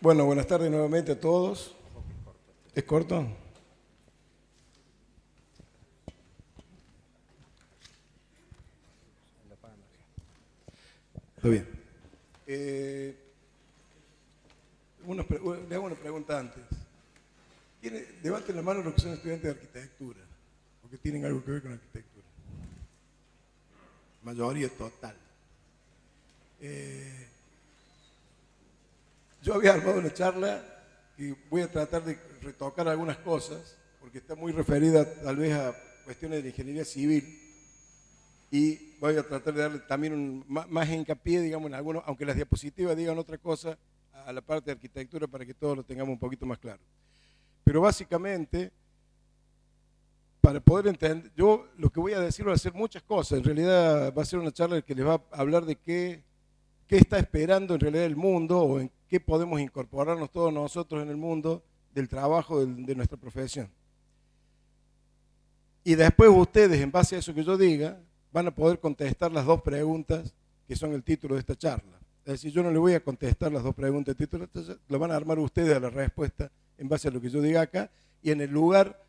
Bueno, buenas tardes nuevamente a todos. ¿Es corto? Está bien. Le hago una pregunta antes. Levanten la mano los que son estudiantes de arquitectura, porque tienen algo que ver con arquitectura. Mayoría total. Yo había armado una charla y voy a tratar de retocar algunas cosas, porque está muy referida tal vez a cuestiones de la ingeniería civil, y voy a tratar de darle también más hincapié, digamos, en algunos, aunque las diapositivas digan otra cosa, a la parte de arquitectura para que todos lo tengamos un poquito más claro. Pero básicamente, para poder entender, yo lo que voy a decir va a ser muchas cosas. En realidad va a ser una charla que les va a hablar de qué está esperando en realidad el mundo, o en qué podemos incorporarnos todos nosotros en el mundo del trabajo de nuestra profesión. Y después ustedes, en base a eso que yo diga, van a poder contestar las dos preguntas que son el título de esta charla. Es decir, yo no le voy a contestar las dos preguntas del título de esta charla, lo van a armar ustedes a la respuesta en base a lo que yo diga acá, y en el lugar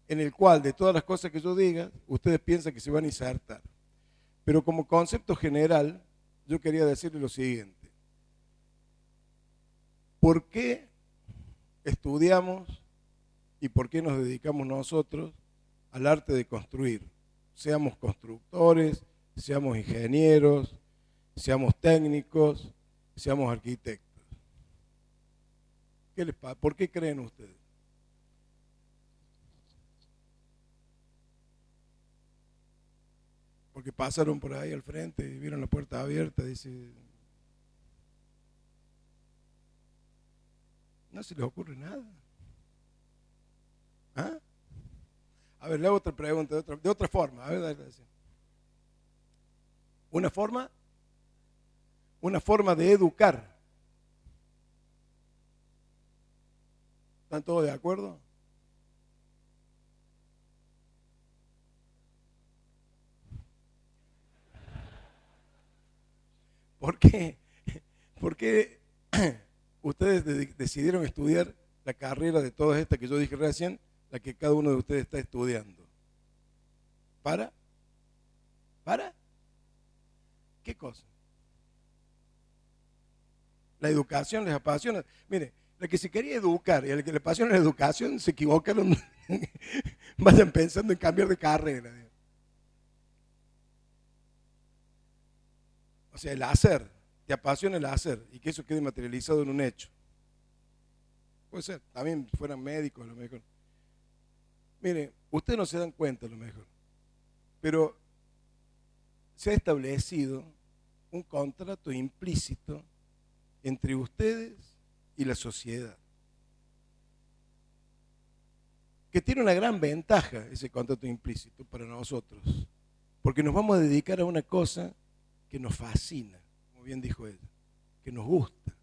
en el cual de todas las cosas que yo diga, ustedes piensan que se van a insertar. Pero como concepto general, yo quería decirles lo siguiente. ¿Por qué estudiamos y por qué nos dedicamos nosotros al arte de construir? Seamos constructores, seamos ingenieros, seamos técnicos, seamos arquitectos. ¿Qué les pasa? ¿Por qué creen ustedes? Porque pasaron por ahí al frente y vieron la puerta abierta, dice, no se les ocurre nada. ¿Ah? A ver, le hago otra pregunta, de otra forma. A ver, dale. Una forma de educar. ¿Están todos de acuerdo? ¿Por qué? ¿Por qué ustedes decidieron estudiar la carrera de todas estas que yo dije recién, la que cada uno de ustedes está estudiando? ¿Para? ¿Qué cosa? La educación les apasiona. Mire, la que se quería educar y a la que le apasiona la educación se equivocaron. Vayan pensando en cambiar de carrera. O sea, el hacer, te apasiona el hacer y que eso quede materializado en un hecho. Puede ser, también fueran médicos a lo mejor. Mire, ustedes no se dan cuenta a lo mejor, pero se ha establecido un contrato implícito entre ustedes y la sociedad, que tiene una gran ventaja ese contrato implícito para nosotros, porque nos vamos a dedicar a una cosa que nos fascina, como bien dijo ella, que nos gusta.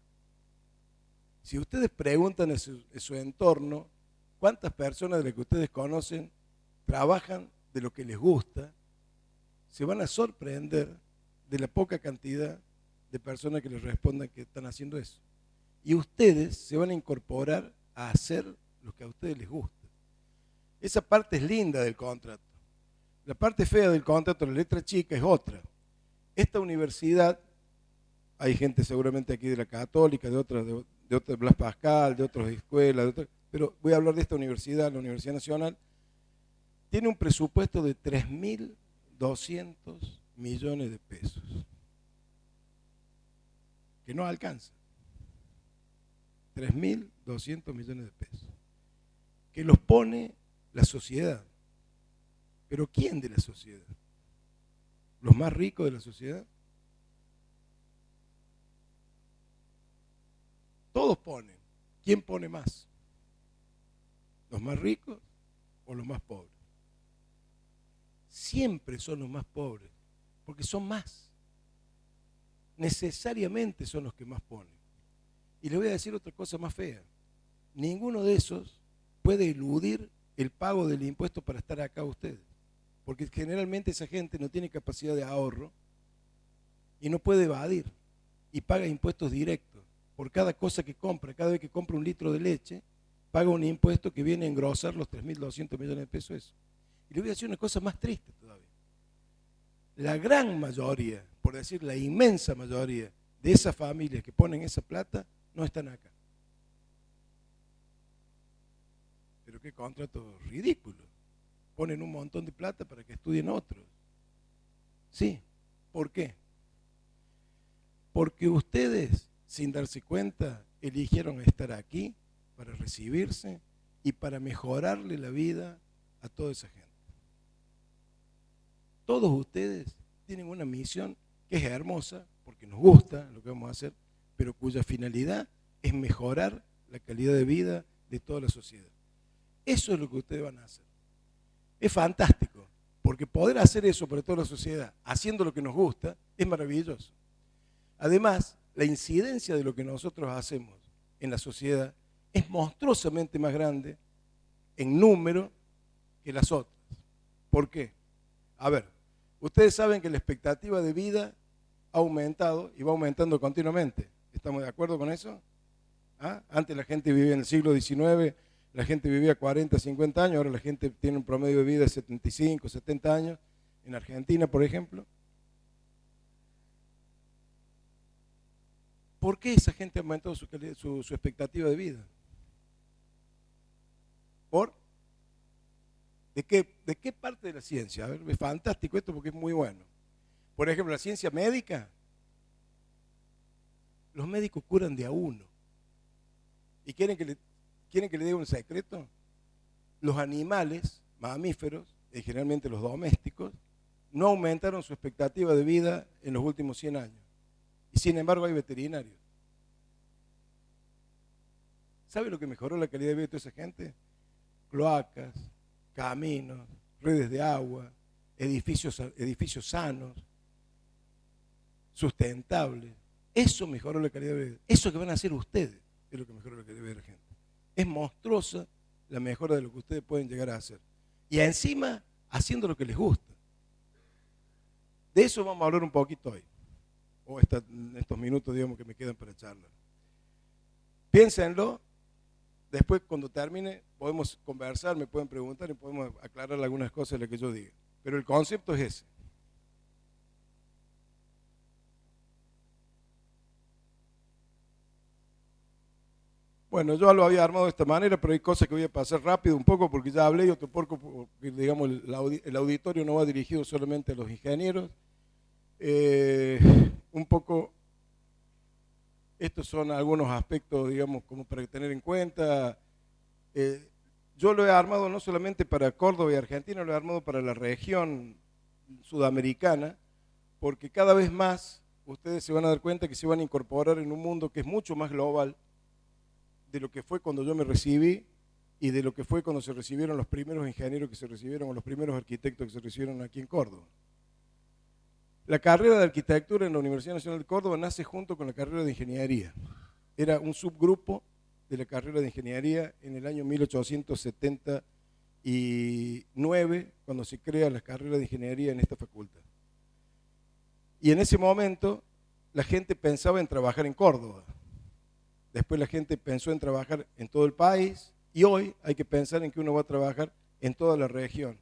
Si ustedes preguntan en su entorno, ¿cuántas personas de las que ustedes conocen trabajan de lo que les gusta? Se van a sorprender de la poca cantidad de personas que les respondan que están haciendo eso. Y ustedes se van a incorporar a hacer lo que a ustedes les gusta. Esa parte es linda del contrato. La parte fea del contrato, la letra chica, es otra. Esta universidad, hay gente seguramente aquí de la Católica, de otras, de Blas Pascal, de otras escuelas, pero voy a hablar de esta universidad, la Universidad Nacional, tiene un presupuesto de 3.200 millones de pesos, que no alcanza. 3.200 millones de pesos, que los pone la sociedad. ¿Pero quién de la sociedad? ¿Los más ricos de la sociedad? Todos ponen. ¿Quién pone más? ¿Los más ricos o los más pobres? Siempre son los más pobres, porque son más. Necesariamente son los que más ponen. Y les voy a decir otra cosa más fea. Ninguno de esos puede eludir el pago del impuesto para estar acá ustedes, porque generalmente esa gente no tiene capacidad de ahorro y no puede evadir y paga impuestos directos. por cada cosa que compra. Cada vez que compra un litro de leche, paga un impuesto que viene a engrosar los 3.200 millones de pesos. Eso. Y le voy a decir una cosa más triste todavía. La gran mayoría, por decir la inmensa mayoría, de esas familias que ponen esa plata, no están acá. Pero qué contrato ridículo. Ponen un montón de plata para que estudien otros. Sí, ¿por qué? Porque ustedes, sin darse cuenta, eligieron estar aquí para recibirse y para mejorarle la vida a toda esa gente. Todos ustedes tienen una misión que es hermosa, porque nos gusta lo que vamos a hacer, pero cuya finalidad es mejorar la calidad de vida de toda la sociedad. Eso es lo que ustedes van a hacer. Es fantástico, porque poder hacer eso para toda la sociedad, haciendo lo que nos gusta, es maravilloso. Además, la incidencia de lo que nosotros hacemos en la sociedad es monstruosamente más grande en número que las otras. ¿Por qué? A ver, ustedes saben que la expectativa de vida ha aumentado y va aumentando continuamente. ¿Estamos de acuerdo con eso? ¿Ah? Antes la gente vivía en el siglo XIX, la gente vivía 40, 50 años, ahora la gente tiene un promedio de vida de 75, 70 años. En Argentina, por ejemplo. ¿Por qué esa gente ha aumentado su expectativa de vida? ¿Por? ¿De qué parte de la ciencia? A ver, es fantástico esto porque es muy bueno. Por ejemplo, la ciencia médica, los médicos curan de a uno. ¿Y quieren que le diga un secreto? Los animales, mamíferos, y generalmente los domésticos, no aumentaron su expectativa de vida en los últimos 100 años. Y sin embargo hay veterinarios. ¿Sabe lo que mejoró la calidad de vida de toda esa gente? Cloacas, caminos, redes de agua, edificios sanos, sustentables. Eso mejoró la calidad de vida. Eso que van a hacer ustedes es lo que mejoró la calidad de vida de la gente. Es monstruosa la mejora de lo que ustedes pueden llegar a hacer. Y encima, haciendo lo que les gusta. De eso vamos a hablar un poquito hoy. O en estos minutos, digamos, que me quedan para charlar. Piénsenlo. Después, cuando termine, podemos conversar, me pueden preguntar y podemos aclarar algunas cosas de las que yo diga. Pero el concepto es ese. Bueno, yo lo había armado de esta manera, pero hay cosas que voy a pasar rápido un poco porque ya hablé y otro poco porque, digamos, el auditorio no va dirigido solamente a los ingenieros. Un poco, estos son algunos aspectos, digamos, como para tener en cuenta. Yo lo he armado no solamente para Córdoba y Argentina, lo he armado para la región sudamericana, porque cada vez más ustedes se van a dar cuenta que se van a incorporar en un mundo que es mucho más global de lo que fue cuando yo me recibí y de lo que fue cuando se recibieron los primeros ingenieros que se recibieron o los primeros arquitectos que se recibieron aquí en Córdoba. La carrera de arquitectura en la Universidad Nacional de Córdoba nace junto con la carrera de ingeniería. Era un subgrupo de la carrera de ingeniería en el año 1879, cuando se crea la carrera de ingeniería en esta facultad. Y en ese momento la gente pensaba en trabajar en Córdoba. Después la gente pensó en trabajar en todo el país y hoy hay que pensar en que uno va a trabajar en toda la región.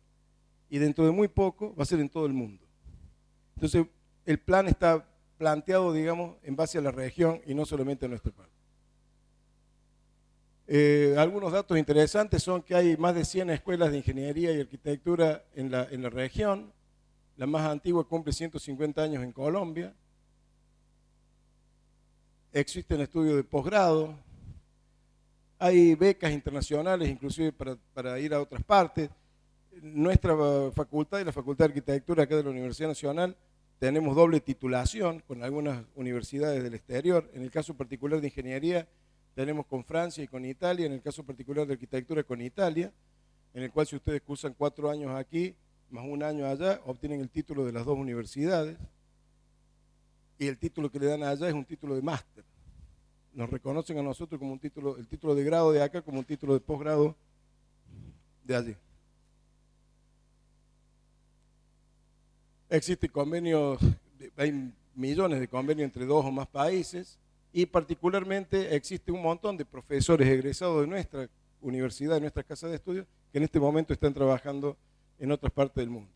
Y dentro de muy poco va a ser en todo el mundo. Entonces el plan está planteado, digamos, en base a la región y no solamente a nuestro país. Algunos datos interesantes son que hay más de 100 escuelas de ingeniería y arquitectura en la región. La más antigua cumple 150 años en Colombia. Existen estudios de posgrado, hay becas internacionales inclusive para ir a otras partes. Nuestra facultad y la Facultad de Arquitectura acá de la Universidad Nacional tenemos doble titulación con algunas universidades del exterior. En el caso particular de ingeniería tenemos con Francia y con Italia, en el caso particular de arquitectura con Italia, en el cual si ustedes cursan 4 años aquí más un año allá, obtienen el título de las dos universidades. Y el título que le dan allá es un título de máster. Nos reconocen a nosotros como un título, el título de grado de acá como un título de posgrado de allí. Existen convenios, hay millones de convenios entre 2 o más países. Y particularmente existe un montón de profesores egresados de nuestra universidad, de nuestra casa de estudios, que en este momento están trabajando en otras partes del mundo.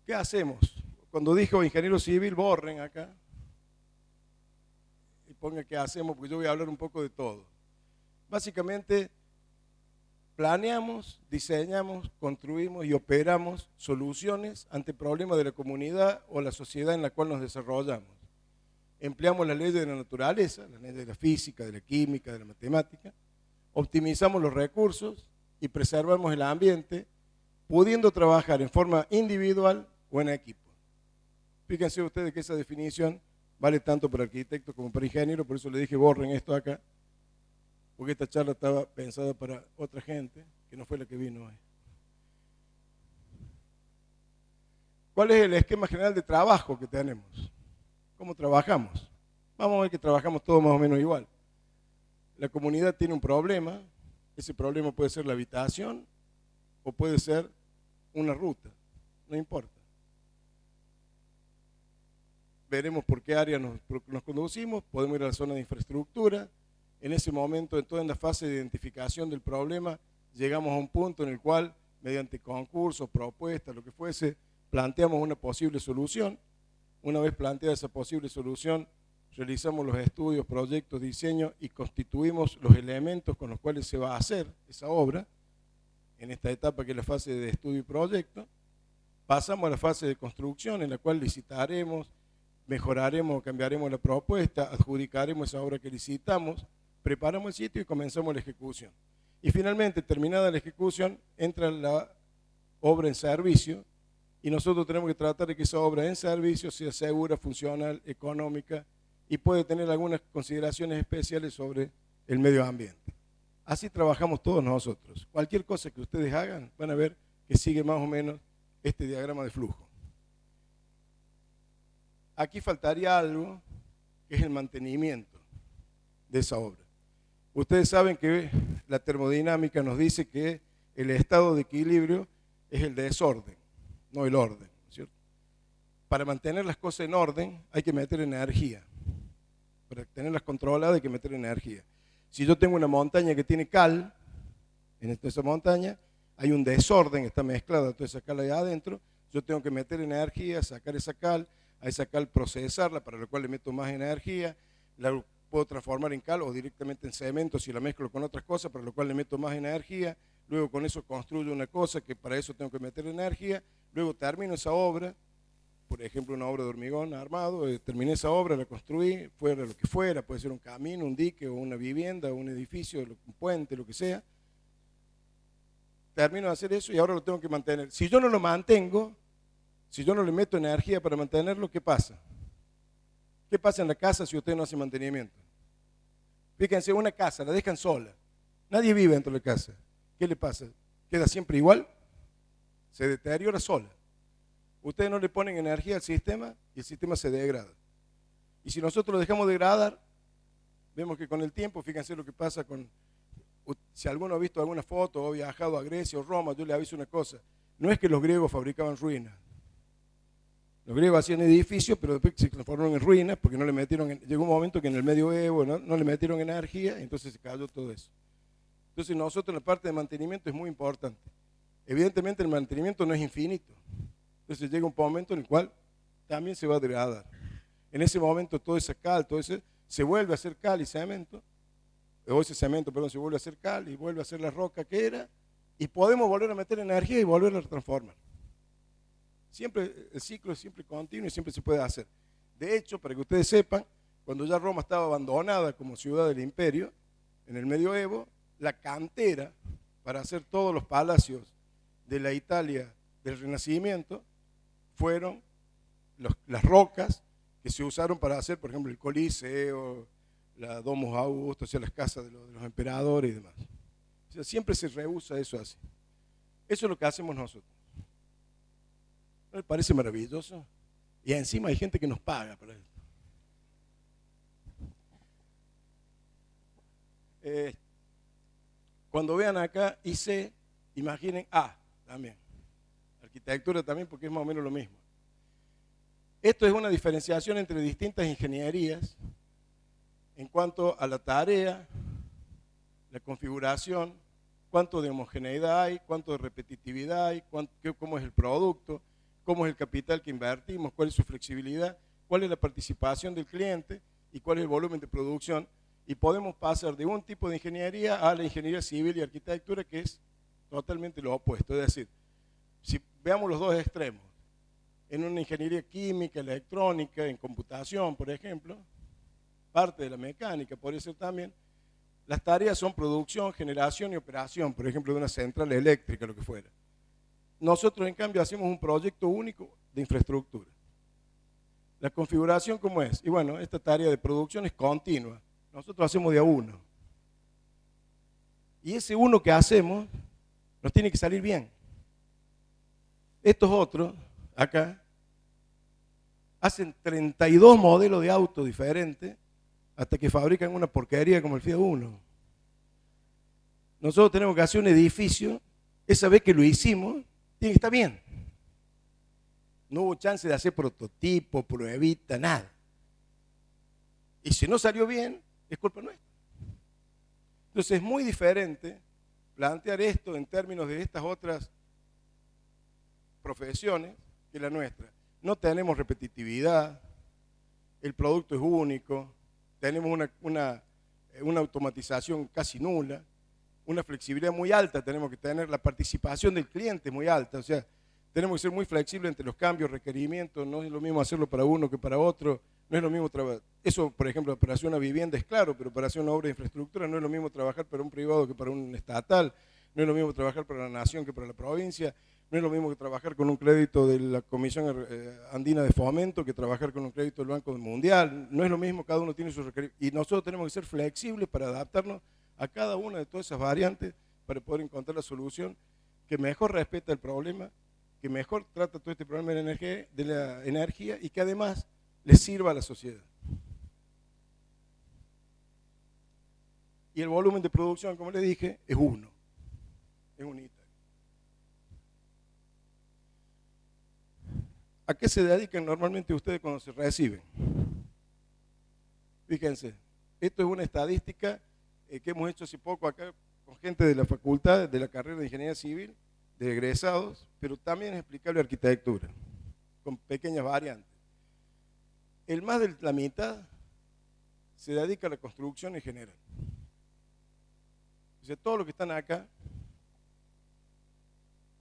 ¿Qué hacemos? Cuando dijo ingeniero civil, borren acá y ponga qué hacemos, porque yo voy a hablar un poco de todo. Básicamente, planeamos, diseñamos, construimos y operamos soluciones ante problemas de la comunidad o la sociedad en la cual nos desarrollamos. Empleamos las leyes de la naturaleza, las leyes de la física, de la química, de la matemática, optimizamos los recursos y preservamos el ambiente, pudiendo trabajar en forma individual o en equipo. Fíjense ustedes que esa definición vale tanto para arquitectos como para ingenieros, por eso le dije borren esto acá, porque esta charla estaba pensada para otra gente, que no fue la que vino hoy. ¿Cuál es el esquema general de trabajo que tenemos? ¿Cómo trabajamos? Vamos a ver que trabajamos todos más o menos igual. La comunidad tiene un problema, ese problema puede ser la habitación o puede ser una ruta, no importa. Veremos por qué área nos conducimos, podemos ir a la zona de infraestructura. En ese momento, en la fase de identificación del problema, llegamos a un punto en el cual, mediante concursos, propuestas, lo que fuese, planteamos una posible solución. Una vez planteada esa posible solución, realizamos los estudios, proyectos, diseños y constituimos los elementos con los cuales se va a hacer esa obra. En esta etapa que es la fase de estudio y proyecto, pasamos a la fase de construcción, en la cual licitaremos, mejoraremos o cambiaremos la propuesta, adjudicaremos esa obra que licitamos, preparamos el sitio y comenzamos la ejecución. Y finalmente, terminada la ejecución, entra la obra en servicio y nosotros tenemos que tratar de que esa obra en servicio sea segura, funcional, económica y puede tener algunas consideraciones especiales sobre el medio ambiente. Así trabajamos todos nosotros. Cualquier cosa que ustedes hagan, van a ver que sigue más o menos este diagrama de flujo. Aquí faltaría algo, que es el mantenimiento de esa obra. Ustedes saben que la termodinámica nos dice que el estado de equilibrio es el desorden, no el orden, ¿cierto? Para mantener las cosas en orden hay que meter energía. Para tenerlas controladas hay que meter energía. Si yo tengo una montaña que tiene cal, en esa montaña hay un desorden, está mezclada toda esa cal ahí adentro, yo tengo que meter energía, sacar esa cal, a esa cal procesarla, para lo cual le meto más energía, la puedo transformar en cal o directamente en cemento si la mezclo con otras cosas, para lo cual le meto más energía, luego con eso construyo una cosa que para eso tengo que meter energía, luego termino esa obra, por ejemplo una obra de hormigón armado, terminé esa obra, la construí, fuera lo que fuera, puede ser un camino, un dique o una vivienda, un edificio, un puente, lo que sea, termino de hacer eso y ahora lo tengo que mantener. Si yo no lo mantengo, si yo no le meto energía para mantenerlo, ¿qué pasa? ¿Qué pasa en la casa si usted no hace mantenimiento? Fíjense, una casa, la dejan sola. Nadie vive dentro de la casa. ¿Qué le pasa? ¿Queda siempre igual? Se deteriora sola. Ustedes no le ponen energía al sistema y el sistema se degrada. Y si nosotros lo dejamos degradar, vemos que con el tiempo, fíjense lo que pasa con... Si alguno ha visto alguna foto o ha viajado a Grecia o Roma, yo le aviso una cosa. No es que los griegos fabricaban ruinas. Los griegos hacían edificios, pero después se transformaron en ruinas porque no le metieron, llegó un momento que en el medioevo no le metieron energía, entonces se cayó todo eso. Entonces nosotros en la parte de mantenimiento es muy importante. Evidentemente el mantenimiento no es infinito. Entonces llega un momento en el cual también se va a degradar. En ese momento toda esa cal, todo ese, se vuelve a hacer cal y cemento, o ese cemento, perdón, se vuelve a hacer cal y vuelve a ser la roca que era, y podemos volver a meter energía y volver a transformar. Siempre, el ciclo es siempre continuo y siempre se puede hacer. De hecho, para que ustedes sepan, cuando ya Roma estaba abandonada como ciudad del imperio, en el medioevo, la cantera para hacer todos los palacios de la Italia del Renacimiento fueron las rocas que se usaron para hacer, por ejemplo, el Coliseo, la Domus Augusta, o sea, las casas de los emperadores y demás. O sea, siempre se rehúsa eso así. Eso es lo que hacemos nosotros. ¿No les parece maravilloso? Y encima hay gente que nos paga para esto. Cuando vean acá IC, imaginen A también. Arquitectura también porque es más o menos lo mismo. Esto es una diferenciación entre distintas ingenierías en cuanto a la tarea, la configuración, cuánto de homogeneidad hay, cuánto de repetitividad hay, cómo es el producto, cómo es el capital que invertimos, cuál es su flexibilidad, cuál es la participación del cliente y cuál es el volumen de producción. Y podemos pasar de un tipo de ingeniería a la ingeniería civil y arquitectura, que es totalmente lo opuesto. Es decir, si veamos los dos extremos, en una ingeniería química, electrónica, en computación, por ejemplo, parte de la mecánica podría ser también, las tareas son producción, generación y operación, por ejemplo, de una central eléctrica, lo que fuera. Nosotros, en cambio, hacemos un proyecto único de infraestructura. La configuración, ¿cómo es? Y bueno, esta tarea de producción es continua. Nosotros hacemos de a uno. Y ese uno que hacemos nos tiene que salir bien. Estos otros, acá, hacen 32 modelos de auto diferentes hasta que fabrican una porquería como el Fiat Uno. Nosotros tenemos que hacer un edificio, esa vez que lo hicimos, tiene que estar bien. No hubo chance de hacer prototipo, pruebita, nada. Y si no salió bien, es culpa nuestra. Entonces es muy diferente plantear esto en términos de estas otras profesiones que la nuestra. No tenemos repetitividad, el producto es único, tenemos una automatización casi nula, una flexibilidad muy alta tenemos que tener, la participación del cliente es muy alta, o sea, tenemos que ser muy flexibles entre los cambios, requerimientos, no es lo mismo hacerlo para uno que para otro, no es lo mismo trabajar, eso por ejemplo para hacer una vivienda es claro, pero para hacer una obra de infraestructura no es lo mismo trabajar para un privado que para un estatal, no es lo mismo trabajar para la nación que para la provincia, no es lo mismo que trabajar con un crédito de la Comisión Andina de Fomento que trabajar con un crédito del Banco Mundial. No es lo mismo, cada uno tiene sus requerimientos. Y nosotros tenemos que ser flexibles para adaptarnos a cada una de todas esas variantes para poder encontrar la solución que mejor respeta el problema, que mejor trata todo este problema de la energía y que además le sirva a la sociedad. Y el volumen de producción, como le dije, es uno. Es unitario. ¿A qué se dedican normalmente ustedes cuando se reciben? Fíjense, esto es una estadística que hemos hecho hace poco acá con gente de la facultad, de la carrera de Ingeniería Civil, de egresados, pero también es aplicable a arquitectura, con pequeñas variantes. El más de la mitad se dedica a la construcción en general. O sea, todos los que están acá,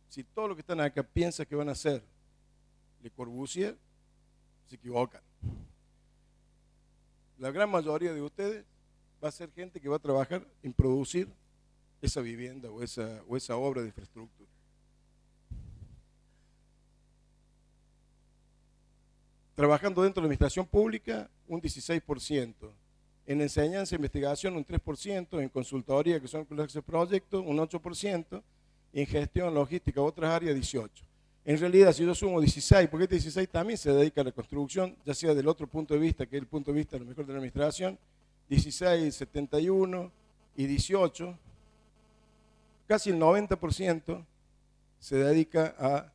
si todos los que están acá piensan que van a hacer Le Corbusier, se equivocan. La gran mayoría de ustedes va a ser gente que va a trabajar en producir esa vivienda o esa obra de infraestructura. Trabajando dentro de la administración pública, un 16%. En enseñanza e investigación, un 3%. En consultoría, que son clases de proyectos, un 8%. Y en gestión, logística, otras áreas, 18%. En realidad, si yo sumo 16, porque este 16 también se dedica a la construcción, ya sea del otro punto de vista, que es el punto de vista a lo mejor de la administración, 16, 71 y 18, casi el 90% se dedica a,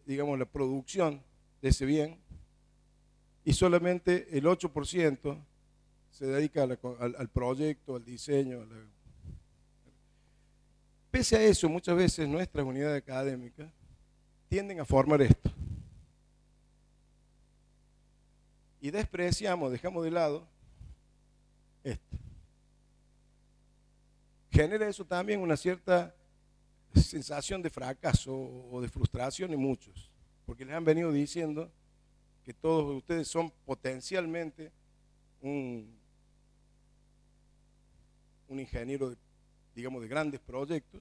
digamos, la producción de ese bien, y solamente el 8% se dedica al proyecto, al diseño. Pese a eso, muchas veces nuestras unidades académicas tienden a formar esto. Y despreciamos, dejamos de lado esto. Genera eso también una cierta sensación de fracaso o de frustración en muchos, porque les han venido diciendo que todos ustedes son potencialmente un ingeniero, digamos, de grandes proyectos,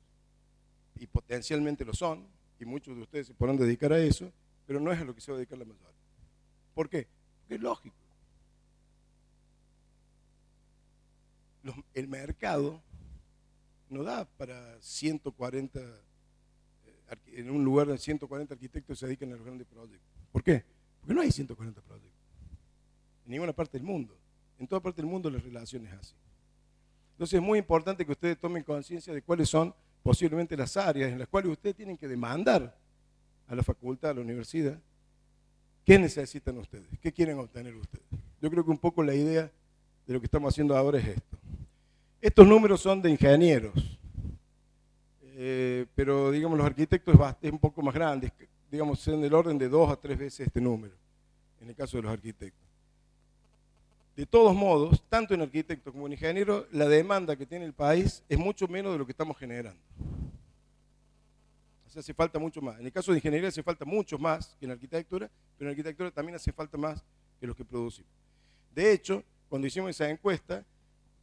y potencialmente lo son, y muchos de ustedes se podrán dedicar a eso, pero no es a lo que se va a dedicar la mayoría. ¿Por qué? Porque es lógico. El mercado no da para 140, en un lugar de 140 arquitectos se dedican a los grandes proyectos. ¿Por qué? Porque no hay 140 proyectos. En ninguna parte del mundo. En toda parte del mundo la relación es así. Entonces es muy importante que ustedes tomen conciencia de cuáles son posiblemente las áreas en las cuales ustedes tienen que demandar a la facultad, a la universidad, ¿Qué necesitan ustedes? ¿Qué quieren obtener ustedes? Yo creo que un poco la idea de lo que estamos haciendo ahora es esto. Estos números son de ingenieros, pero digamos los arquitectos es un poco más grandes, digamos son del orden de 2 a 3 veces este número, en el caso de los arquitectos. De todos modos, tanto en arquitectos como en ingenieros, la demanda que tiene el país es mucho menos de lo que estamos generando. O sea, hace falta mucho más. En el caso de ingeniería hace falta mucho más que en arquitectura, pero en arquitectura también hace falta más que los que producimos. De hecho, cuando hicimos esa encuesta,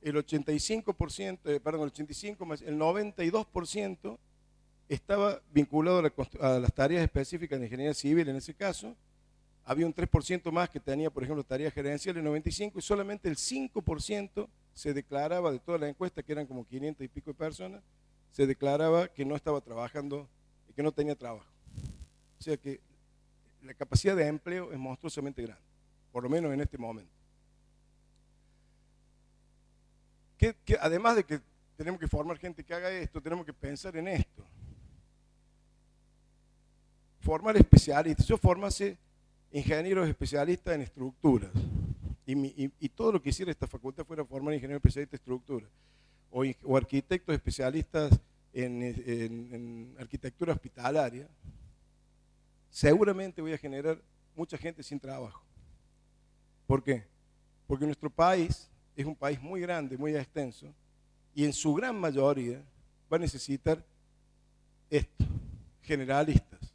el 85%, perdón, el 85 más el 92% estaba vinculado a las tareas específicas de ingeniería civil en ese caso. Había un 3% más que tenía, por ejemplo, tareas gerenciales, 95%, y solamente el 5% se declaraba de toda la encuesta, que eran como 500 y pico de personas, se declaraba que no estaba trabajando, que no tenía trabajo. O sea que la capacidad de empleo es monstruosamente grande, por lo menos en este momento. Además de que tenemos que formar gente que haga esto, tenemos que pensar en esto. Formar especialistas. Yo formase ingenieros especialistas en estructuras. Y todo lo que hiciera esta facultad fuera formar ingenieros especialistas en estructuras. O arquitectos especialistas en arquitectura hospitalaria. Seguramente voy a generar mucha gente sin trabajo. ¿Por qué? Porque nuestro país es un país muy grande, muy extenso, y en su gran mayoría va a necesitar esto, generalistas,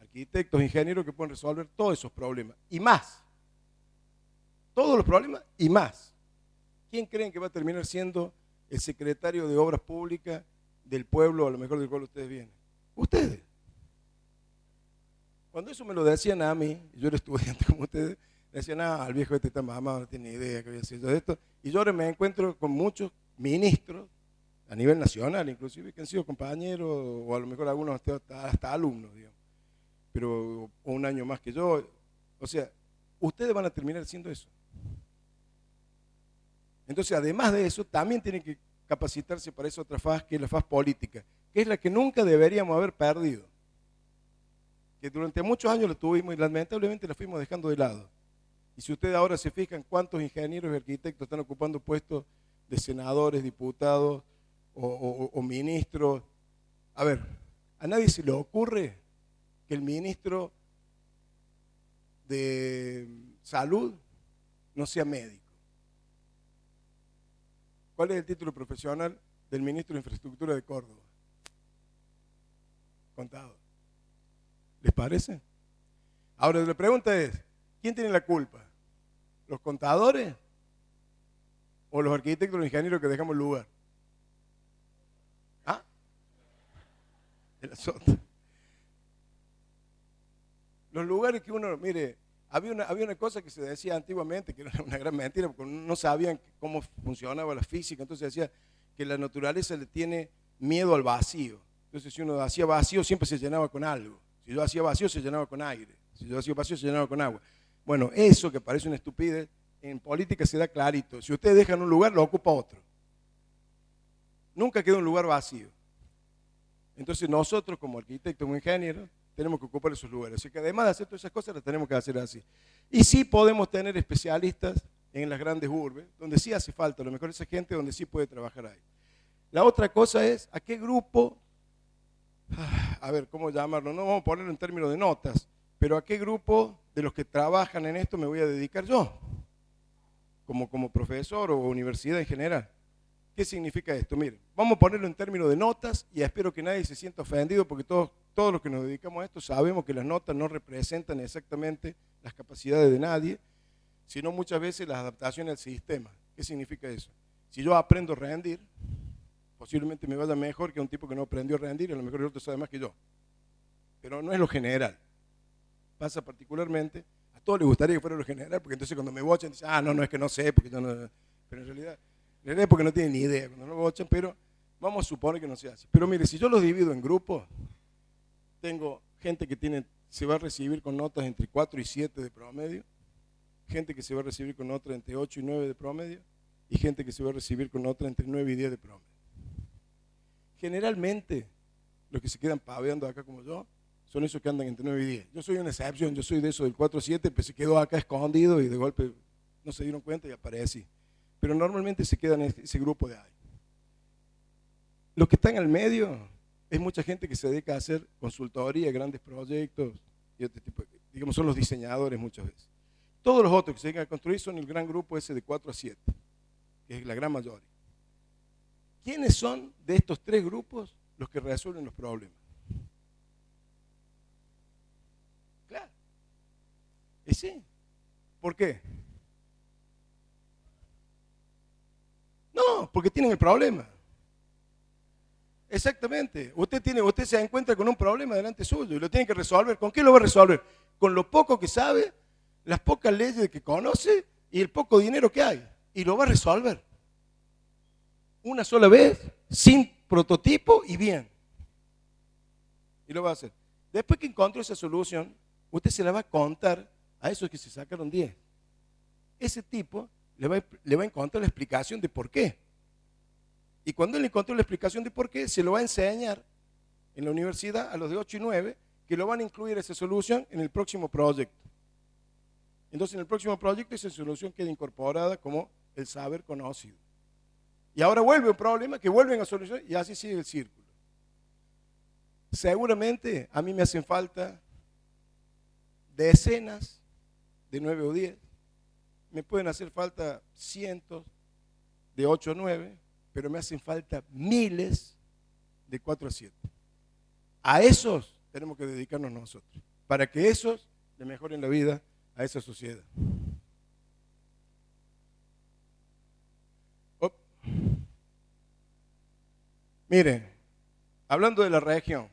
arquitectos, ingenieros que pueden resolver todos esos problemas, y más. Todos los problemas y más. ¿Quién creen que va a terminar siendo el secretario de Obras Públicas del pueblo, a lo mejor del cual ustedes vienen? Ustedes. Cuando eso me lo decían a mí, yo era estudiante como ustedes, me decían, el viejo este está mamado, no tiene ni idea que voy a hacer yo de esto. Y yo ahora me encuentro con muchos ministros, a nivel nacional inclusive, que han sido compañeros, o a lo mejor algunos hasta alumnos, digamos, pero un año más que yo. O sea, ustedes van a terminar siendo eso. Entonces, además de eso, también tienen que capacitarse para esa otra faz, que es la faz política, que es la que nunca deberíamos haber perdido. Que durante muchos años la tuvimos y lamentablemente la fuimos dejando de lado. Y si ustedes ahora se fijan cuántos ingenieros y arquitectos están ocupando puestos de senadores, diputados o ministros. A ver, a nadie se le ocurre que el ministro de salud no sea médico. ¿Cuál es el título profesional del ministro de Infraestructura de Córdoba? Contador. ¿Les parece? Ahora la pregunta es, ¿quién tiene la culpa? ¿Los contadores o los arquitectos o los ingenieros que dejamos el lugar? ¿Ah? El azote. Los lugares que uno, mire, había una cosa que se decía antiguamente, que era una gran mentira, porque no sabían cómo funcionaba la física, entonces decía que la naturaleza le tiene miedo al vacío. Entonces si uno hacía vacío siempre se llenaba con algo. Si yo hacía vacío se llenaba con aire. Si yo hacía vacío se llenaba con agua. Bueno, eso que parece una estupidez, en política se da clarito. Si ustedes dejan un lugar, lo ocupa otro. Nunca queda un lugar vacío. Entonces nosotros como arquitectos, como ingenieros, tenemos que ocupar esos lugares. Así que además de hacer todas esas cosas, las tenemos que hacer así. Y sí podemos tener especialistas en las grandes urbes, donde sí hace falta, a lo mejor esa gente donde sí puede trabajar ahí. La otra cosa es, ¿a qué grupo? A ver, ¿cómo llamarlo? No vamos a ponerlo en términos de notas, pero ¿a qué grupo de los que trabajan en esto me voy a dedicar yo? Como profesor o universidad en general. ¿Qué significa esto? Miren, vamos a ponerlo en términos de notas y espero que nadie se sienta ofendido porque todos los que nos dedicamos a esto sabemos que las notas no representan exactamente las capacidades de nadie, sino muchas veces las adaptaciones al sistema. ¿Qué significa eso? Si yo aprendo a rendir, posiblemente me vaya mejor que un tipo que no aprendió a rendir, a lo mejor el otro sabe más que yo. Pero no es lo general. Pasa particularmente, a todos les gustaría que fuera lo general, porque entonces cuando me bochan dicen, no, es que no sé, porque yo no. Pero en realidad es porque no tienen ni idea cuando no bochan, pero vamos a suponer que no se hace. Pero mire, si yo los divido en grupos, tengo gente que se va a recibir con notas entre 4 y 7 de promedio, gente que se va a recibir con notas entre 8 y 9 de promedio, y gente que se va a recibir con notas entre 9 y 10 de promedio. Generalmente, los que se quedan paveando acá como yo, son esos que andan entre 9 y 10. Yo soy una excepción, yo soy de esos del 4 a 7, pues se quedó acá escondido y de golpe no se dieron cuenta y aparecí. Pero normalmente se queda en ese grupo de ahí. Los que están al medio es mucha gente que se dedica a hacer consultoría, grandes proyectos y otro tipo, digamos, son los diseñadores muchas veces. Todos los otros que se dedican a construir son el gran grupo ese de 4 a 7, que es la gran mayoría. ¿Quiénes son de estos tres grupos los que resuelven los problemas? Claro. Y sí. ¿Por qué? No, porque tienen el problema. Exactamente. Usted se encuentra con un problema delante suyo y lo tiene que resolver. ¿Con qué lo va a resolver? Con lo poco que sabe, las pocas leyes que conoce y el poco dinero que hay. Y lo va a resolver. Una sola vez, sin prototipo y bien. Y lo va a hacer. Después que encontró esa solución, usted se la va a contar a esos que se sacaron 10. Ese tipo le va a encontrar la explicación de por qué. Y cuando él encontró la explicación de por qué, se lo va a enseñar en la universidad a los de 8 y 9, que lo van a incluir esa solución en el próximo proyecto. Entonces, en el próximo proyecto esa solución queda incorporada como el saber conocido. Y ahora vuelve un problema que vuelven a solucionar y así sigue el círculo. Seguramente a mí me hacen falta decenas de 9 o 10. Me pueden hacer falta cientos de 8 o 9, pero me hacen falta miles de 4 a 7. A esos tenemos que dedicarnos nosotros, para que esos le mejoren la vida a esa sociedad. Miren, hablando de la región,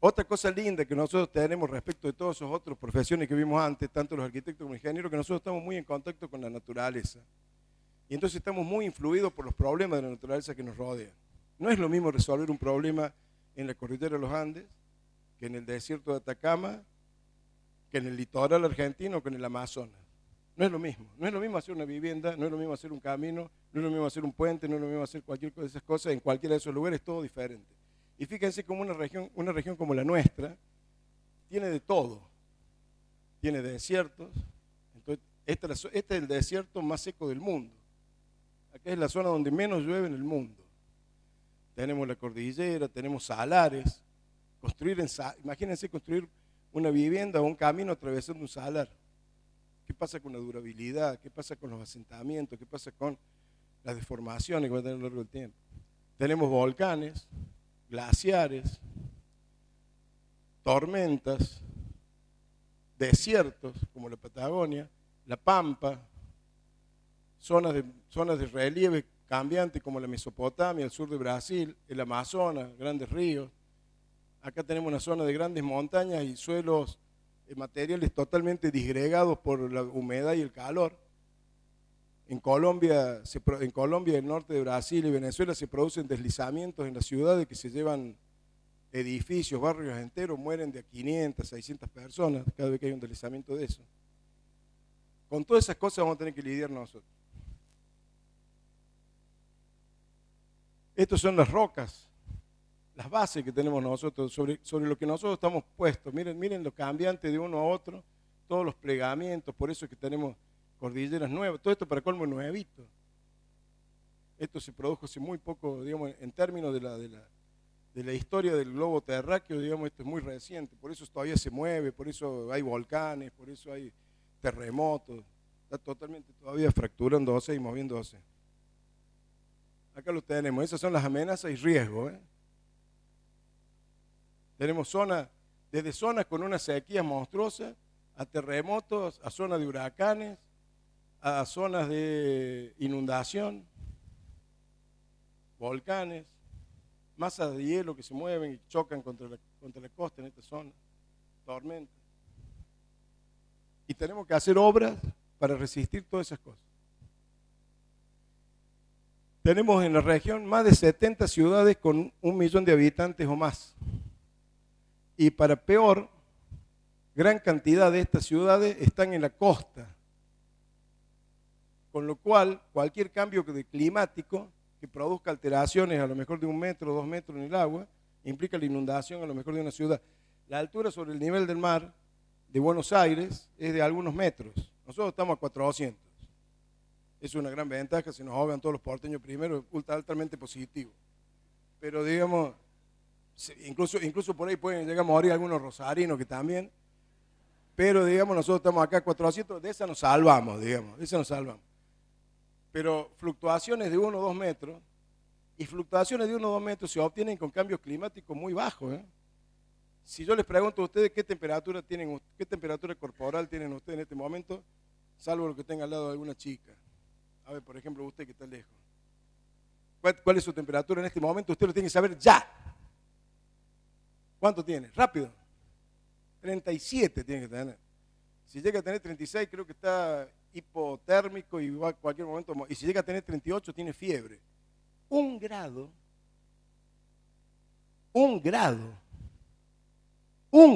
otra cosa linda que nosotros tenemos respecto de todas esas otras profesiones que vimos antes, tanto los arquitectos como los ingenieros, que nosotros estamos muy en contacto con la naturaleza. Y entonces estamos muy influidos por los problemas de la naturaleza que nos rodea. No es lo mismo resolver un problema en la cordillera de los Andes, que en el desierto de Atacama, que en el litoral argentino, que en el Amazonas. No es lo mismo. No es lo mismo hacer una vivienda, no es lo mismo hacer un camino, no es lo mismo hacer un puente, no es lo mismo hacer cualquier cosa de esas cosas. En cualquiera de esos lugares es todo diferente. Y fíjense como una región como la nuestra tiene de todo. Tiene desiertos. Entonces, este es el desierto más seco del mundo. Acá es la zona donde menos llueve en el mundo. Tenemos la cordillera, tenemos salares. Imagínense construir una vivienda o un camino atravesando un salar. ¿Qué pasa con la durabilidad? ¿Qué pasa con los asentamientos? ¿Qué pasa con las deformaciones que van a tener a lo largo del tiempo? Tenemos volcanes, glaciares, tormentas, desiertos como la Patagonia, la Pampa, zonas de relieve cambiante como la Mesopotamia, el sur de Brasil, el Amazonas, grandes ríos. Acá tenemos una zona de grandes montañas y suelos materiales totalmente disgregados por la humedad y el calor. En Colombia, el norte de Brasil y Venezuela se producen deslizamientos en las ciudades que se llevan edificios, barrios enteros, mueren de a 500, 600 personas cada vez que hay un deslizamiento de eso. Con todas esas cosas vamos a tener que lidiar nosotros. Estas son las rocas, las bases que tenemos nosotros, sobre lo que nosotros estamos puestos. Miren lo cambiante de uno a otro, todos los plegamientos, por eso es que tenemos cordilleras nuevas, todo esto para colmo nuevito. Esto se produjo hace muy poco, digamos, en términos de la historia del globo terráqueo, digamos, esto es muy reciente, por eso todavía se mueve, por eso hay volcanes, por eso hay terremotos, está totalmente todavía fracturándose y moviéndose. Acá lo tenemos, esas son las amenazas y riesgos. Tenemos desde zonas con una sequía monstruosa, a terremotos, a zonas de huracanes, a zonas de inundación, volcanes, masas de hielo que se mueven y chocan contra la costa en esta zona, tormentas. Y tenemos que hacer obras para resistir todas esas cosas. Tenemos en la región más de 70 ciudades con 1 millón de habitantes o más. Y para peor, gran cantidad de estas ciudades están en la costa. Con lo cual, cualquier cambio climático que produzca alteraciones a lo mejor de 1 metro, 2 metros en el agua, implica la inundación a lo mejor de una ciudad. La altura sobre el nivel del mar de Buenos Aires es de algunos metros. Nosotros estamos a 400. Es una gran ventaja, si nos ahogan todos los porteños primero, altamente positivo. Pero digamos, incluso por ahí pueden llegar a morir algunos rosarinos que también. Pero digamos, nosotros estamos acá a 400, de esa nos salvamos, digamos, de esa nos salvamos. Pero fluctuaciones de 1 o 2 metros, y fluctuaciones de 1 o 2 metros se obtienen con cambios climáticos muy bajos. Si yo les pregunto a ustedes qué temperatura corporal tienen ustedes en este momento, salvo lo que tenga al lado de alguna chica. A ver, por ejemplo, usted que está lejos. ¿Cuál es su temperatura en este momento? Usted lo tiene que saber ya. ¿Cuánto tiene? Rápido. 37 tiene que tener. Si llega a tener 36, creo que está hipotérmico y va a cualquier momento. Y si llega a tener 38, tiene fiebre. 1 grado, 1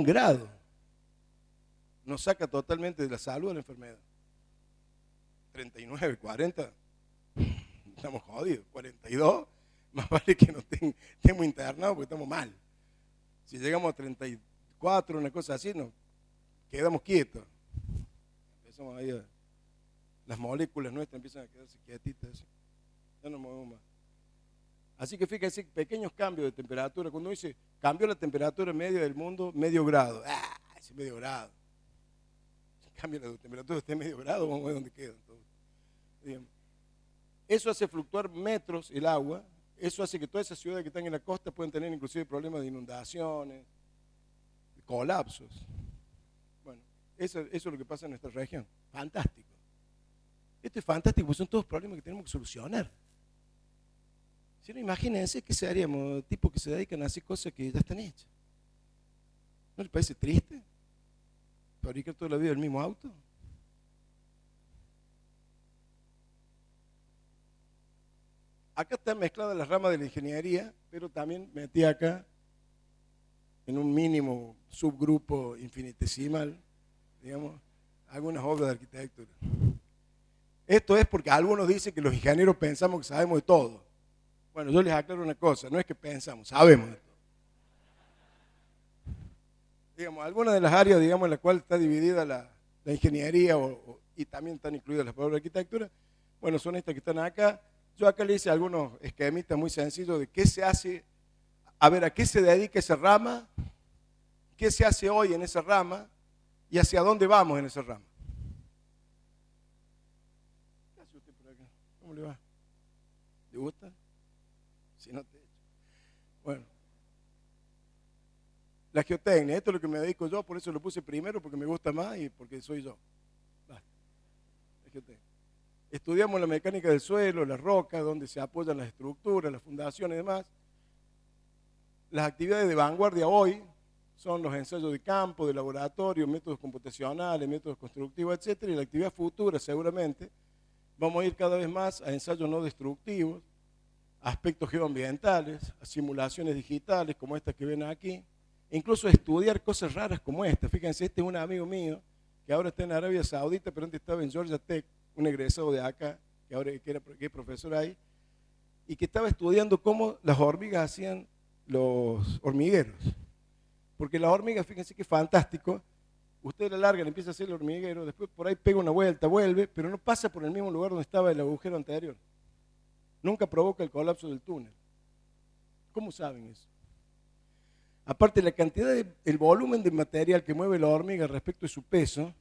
grado nos saca totalmente de la salud de la enfermedad. 39, 40, estamos jodidos. 42, más vale que no estemos internados porque estamos mal. Si llegamos a 34, una cosa así, nos quedamos quietos. Empezamos ahí las moléculas nuestras empiezan a quedarse quietitas. Ya no movemos más. Así que fíjense, pequeños cambios de temperatura. Cuando uno dice, cambió la temperatura media del mundo, medio grado. Ese medio grado. Si cambia la temperatura de medio grado, vamos a ver dónde quedan todos. Eso hace fluctuar metros el agua. Eso hace que todas esas ciudades que están en la costa puedan tener inclusive problemas de inundaciones, de colapsos. Bueno, eso es lo que pasa en nuestra región. Fantástico. Esto es fantástico, porque son todos problemas que tenemos que solucionar. Si no, imagínense qué seríamos, tipos que se dedican a hacer cosas que ya están hechas. ¿No les parece triste? ¿Fabricar toda la vida el mismo auto? Acá están mezcladas las ramas de la ingeniería, pero también metí acá en un mínimo subgrupo infinitesimal, digamos, algunas obras de arquitectura. Esto es porque algunos dicen que los ingenieros pensamos que sabemos de todo. Bueno, yo les aclaro una cosa, no es que pensamos, sabemos de todo. Digamos, algunas de las áreas, digamos, en las cuales está dividida la ingeniería y también están incluidas las obras de arquitectura, bueno, son estas que están acá. Yo acá le hice algunos esquemitas muy sencillos de qué se hace, a ver, a qué se dedica esa rama, qué se hace hoy en esa rama y hacia dónde vamos en esa rama. ¿Qué hace usted por acá? ¿Cómo le va? ¿Le gusta? Si no te echo. Bueno. La geotecnia, esto es lo que me dedico yo, por eso lo puse primero, porque me gusta más y porque soy yo. La geotecnia. Estudiamos la mecánica del suelo, las rocas, donde se apoyan las estructuras, las fundaciones y demás. Las actividades de vanguardia hoy son los ensayos de campo, de laboratorio, métodos computacionales, métodos constructivos, etc. Y la actividad futura, seguramente, vamos a ir cada vez más a ensayos no destructivos, a aspectos geoambientales, a simulaciones digitales como estas que ven aquí, e incluso a estudiar cosas raras como esta. Fíjense, este es un amigo mío que ahora está en Arabia Saudita, pero antes estaba en Georgia Tech, un egresado de acá, que es profesor ahí, y que estaba estudiando cómo las hormigas hacían los hormigueros. Porque las hormigas, fíjense que fantástico, usted la larga, le empieza a hacer el hormiguero, después por ahí pega una vuelta, vuelve, pero no pasa por el mismo lugar donde estaba el agujero anterior. Nunca provoca el colapso del túnel. ¿Cómo saben eso? Aparte, la cantidad el volumen de material que mueve la hormiga respecto de su peso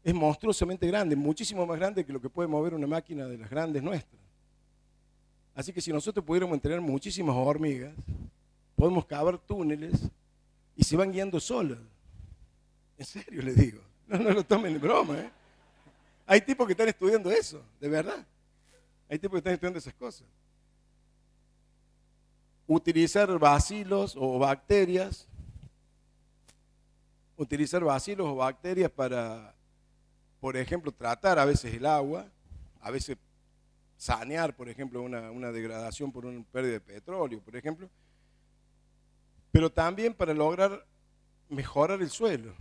es monstruosamente grande, muchísimo más grande que lo que puede mover una máquina de las grandes nuestras. Así que si nosotros pudiéramos tener muchísimas hormigas, podemos cavar túneles y se van guiando solas. En serio les digo, no lo tomen de broma. Hay tipos que están estudiando eso, de verdad. Hay tipos que están estudiando esas cosas. Utilizar bacilos o bacterias para, por ejemplo, tratar a veces el agua, a veces sanear, por ejemplo, una degradación por una pérdida de petróleo, por ejemplo, pero también para lograr mejorar el suelo.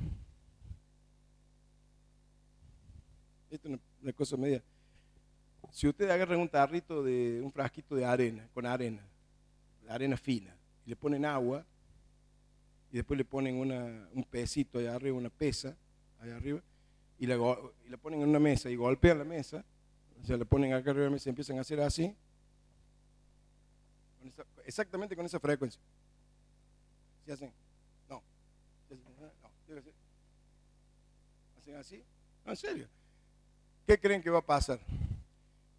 Esto es una cosa media. Si ustedes agarran un frasquito de arena, con arena, la arena fina, y le ponen agua, y después le ponen un pesito allá arriba, una pesa allá arriba, y la ponen en una mesa y golpean la mesa, o sea, la ponen acá arriba de la mesa y empiezan a hacer así, exactamente con esa frecuencia. ¿Sí hacen? No. No. ¿Hacen así? No, en serio. ¿Qué creen que va a pasar?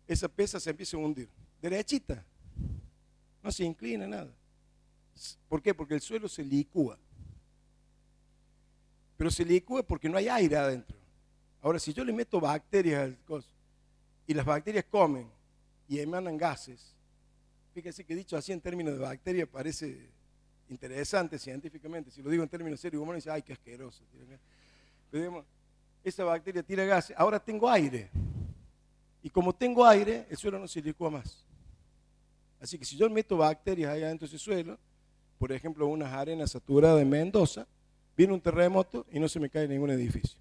Esa pesa se empieza a hundir, derechita, no se inclina nada. ¿Por qué? Porque el suelo se licúa. Pero se licúa porque no hay aire adentro. Ahora, si yo le meto bacterias al coso y las bacterias comen y emanan gases, fíjense que dicho así en términos de bacteria parece interesante científicamente. Si lo digo en términos serios humanos, dice, ay, qué asqueroso. Pero digamos, esa bacteria tira gases, ahora tengo aire. Y como tengo aire, el suelo no se licúa más. Así que si yo meto bacterias ahí adentro de ese suelo, por ejemplo, unas arenas saturadas en Mendoza, viene un terremoto y no se me cae ningún edificio.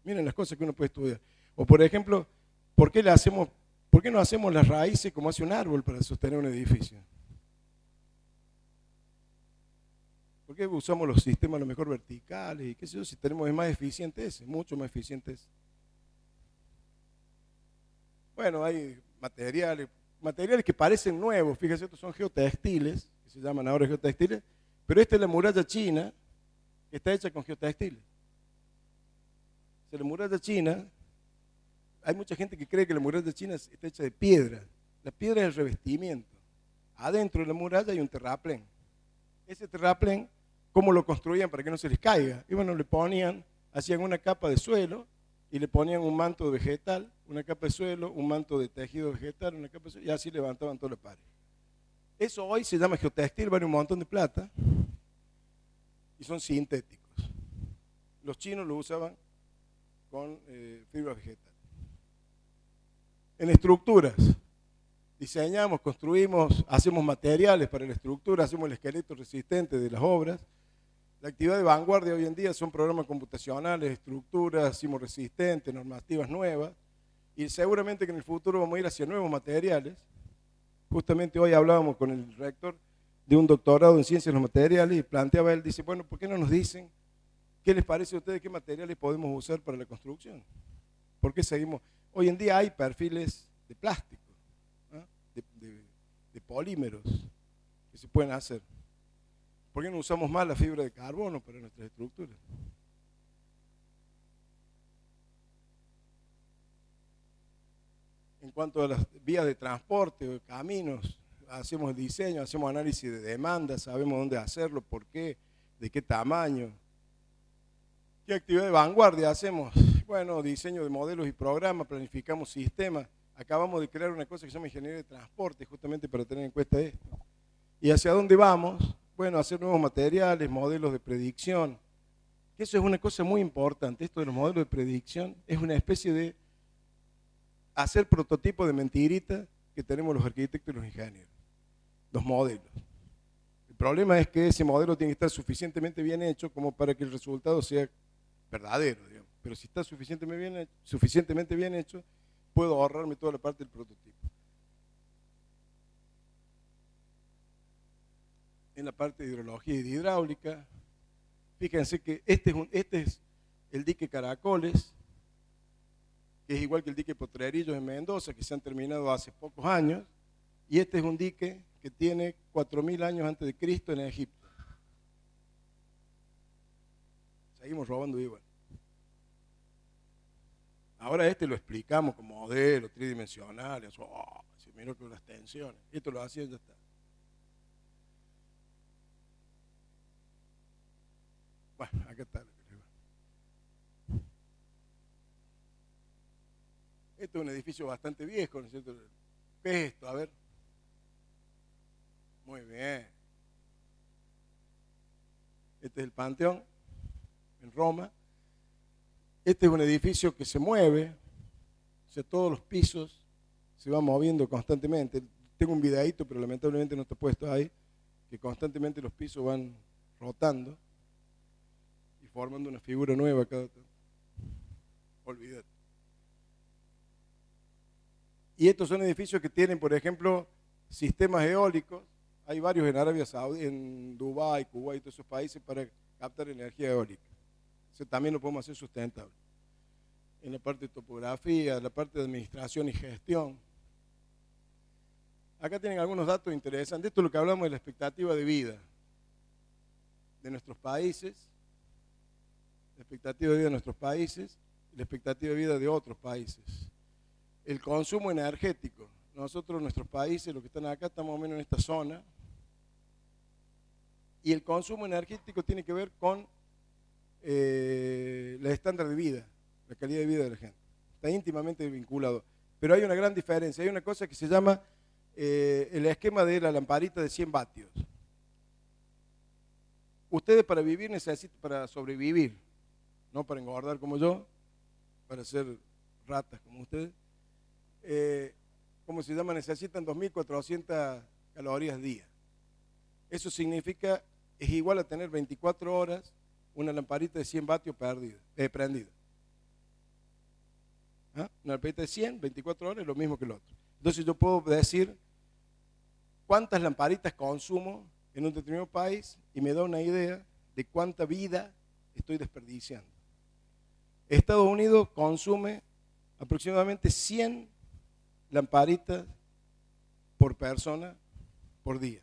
Miren las cosas que uno puede estudiar. O por ejemplo, ¿por qué no hacemos las raíces como hace un árbol para sostener un edificio? ¿Por qué usamos los sistemas a lo mejor verticales y qué sé yo? Si tenemos es más eficiente ese, mucho más eficiente ese. Bueno, hay materiales que parecen nuevos, fíjense, estos son geotextiles, que se llaman ahora geotextiles, pero esta es la muralla china, que está hecha con geotextiles. O sea, la muralla china, hay mucha gente que cree que la muralla china está hecha de piedra. La piedra es el revestimiento. Adentro de la muralla hay un terraplén. Ese terraplén, ¿cómo lo construían para que no se les caiga? Y bueno, hacían una capa de suelo y le ponían un manto vegetal, una capa de suelo, un manto de tejido vegetal, una capa de suelo, y así levantaban toda la pared. Eso hoy se llama geotextil, vale un montón de plata y son sintéticos. Los chinos lo usaban con fibra vegetal. En estructuras, diseñamos, construimos, hacemos materiales para la estructura, hacemos el esqueleto resistente de las obras. La actividad de vanguardia hoy en día son programas computacionales, estructuras, sismorresistentes, normativas nuevas, y seguramente que en el futuro vamos a ir hacia nuevos materiales. Justamente hoy hablábamos con el rector de un doctorado en ciencias de los materiales y planteaba él, dice, bueno, ¿por qué no nos dicen qué les parece a ustedes, qué materiales podemos usar para la construcción? ¿Por qué seguimos? Hoy en día hay perfiles de plástico, ¿eh? de polímeros que se pueden hacer. ¿Por qué no usamos más la fibra de carbono para nuestras estructuras? En cuanto a las vías de transporte o de caminos, hacemos el diseño, hacemos análisis de demanda, sabemos dónde hacerlo, por qué, de qué tamaño. ¿Qué actividad de vanguardia hacemos? Bueno, diseño de modelos y programas, planificamos sistemas. Acabamos de crear una cosa que se llama ingeniería de transporte, justamente para tener en cuenta esto. ¿Y hacia dónde vamos? Bueno, hacer nuevos materiales, modelos de predicción. Eso es una cosa muy importante. Esto de los modelos de predicción es una especie de hacer prototipos de mentirita que tenemos los arquitectos y los ingenieros. Los modelos. El problema es que ese modelo tiene que estar suficientemente bien hecho como para que el resultado sea verdadero, digamos. Pero si está suficientemente bien hecho, puedo ahorrarme toda la parte del prototipo. En la parte de hidrología y de hidráulica, fíjense que este es el dique Caracoles, que es igual que el dique Potrerillos en Mendoza, que se han terminado hace pocos años, y este es un dique que tiene 4000 años antes de Cristo en Egipto. Seguimos robando igual. Ahora este lo explicamos con modelos tridimensionales, se miró con las tensiones, esto lo hacía y ya está. Bueno, acá está. Este es un edificio bastante viejo, ¿no es cierto? ¿Qué es esto? A ver. Muy bien. Este es el Panteón en Roma. Este es un edificio que se mueve, o sea, todos los pisos se van moviendo constantemente. Tengo un videíto, pero lamentablemente no está puesto ahí, que constantemente los pisos van rotando y formando una figura nueva cada tanto. Olvídate. Y estos son edificios que tienen, por ejemplo, sistemas eólicos. Hay varios en Arabia Saudí, en Dubái, Kuwait, todos esos países para captar energía eólica. Eso también lo podemos hacer sustentable. En la parte de topografía, en la parte de administración y gestión. Acá tienen algunos datos interesantes. Esto es lo que hablamos de la expectativa de vida de nuestros países, la expectativa de vida de nuestros países y la expectativa de vida de otros países. El consumo energético. Nosotros, nuestros países, los que están acá, estamos más o menos en esta zona. Y el consumo energético tiene que ver con el estándar de vida, la calidad de vida de la gente. Está íntimamente vinculado. Pero hay una gran diferencia. Hay una cosa que se llama el esquema de la lamparita de 100 vatios. Ustedes para vivir necesitan, para sobrevivir, no para engordar como yo, para ser ratas como ustedes, ¿cómo se llama? Necesitan 2.400 calorías día. Eso significa, es igual a tener 24 horas una lamparita de 100 vatios prendida. ¿Ah? Una lamparita de 100, 24 horas es lo mismo que el otro. Entonces yo puedo decir cuántas lamparitas consumo en un determinado país y me da una idea de cuánta vida estoy desperdiciando. Estados Unidos consume aproximadamente 100 lamparitas por persona por día.